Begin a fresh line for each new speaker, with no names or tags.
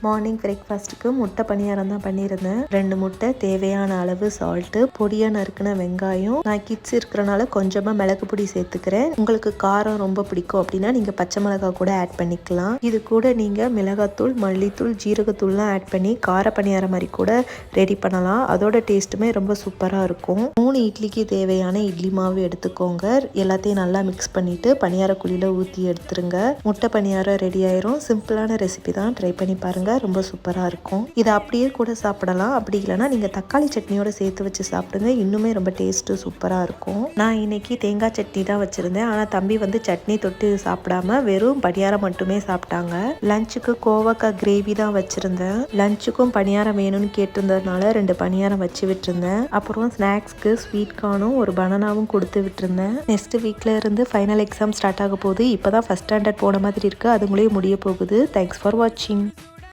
Morning பிரேக்ஃபாஸ்ட்டுக்கு முட்டை பணியாரம் தான் பண்ணியிருந்தேன். 2 முட்டை, தேவையான அளவு சால்ட்டு, பொடியாக நறுக்கின வெங்காயம். நான் கிட்ஸ் இருக்கிறனால கொஞ்சமாக மிளகு பொடி சேர்த்துக்கிறேன். உங்களுக்கு காரம் ரொம்ப பிடிக்கும் அப்படின்னா நீங்கள் பச்சை மிளகாய் கூட ஆட் பண்ணிக்கலாம். இது கூட நீங்கள் மிளகாத்தூள், மல்லித்தூள், ஜீரகத்தூள்லாம் ஆட் பண்ணி கார பணியாரம் மாதிரி கூட ரெடி பண்ணலாம். அதோட டேஸ்ட்டுமே ரொம்ப சூப்பராக இருக்கும். 3 இட்லிக்கு தேவையான இட்லி மாவு எடுத்துக்கோங்க. எல்லாத்தையும் நல்லா மிக்ஸ் பண்ணிவிட்டு பணியாரக்குழியில் ஊற்றி எடுத்துருங்க. முட்டை பணியாரம் ரெடி ஆயிரும். சிம்பிளான ரெசிபி தான், ட்ரை பண்ணி பாருங்கள். ரொம்ப சூப்பராக இருக்கும். இதை அப்படியே கூட சாப்பிடலாம். அப்படி இல்லைனா நீங்கள் தக்காளி சட்னியோட சேர்த்து வச்சு சாப்பிடுங்க. இன்னுமே ரொம்ப டேஸ்ட்டு சூப்பராக இருக்கும். நான் இன்னைக்கு தேங்காய் சட்னி தான் வச்சுருந்தேன். ஆனால் தம்பி வந்து சட்னி தொட்டு சாப்பிடாம வெறும் பணியாரம் மட்டுமே சாப்பிட்டாங்க. லஞ்சுக்கு கோவக்காய் கிரேவி தான் வச்சுருந்தேன். லஞ்சுக்கும் பணியாரம் வேணும்னு கேட்டிருந்ததுனால 2 பணியாரம் வச்சு விட்டுருந்தேன். அப்புறம் ஸ்நாக்ஸ்க்கு ஸ்வீட் கார்னும் ஒரு பனானாவும் கொடுத்து விட்டுருந்தேன். நெக்ஸ்ட் வீக்ல இருந்து ஃபைனல் எக்ஸாம் ஸ்டார்ட் ஆக போகுது. இப்போ தான் ஃபஸ்ட் ஸ்டாண்டர்ட் போன மாதிரி இருக்குது. அதுங்களே முடிய போகுது. தேங்க்ஸ் ஃபார் வாட்சிங்.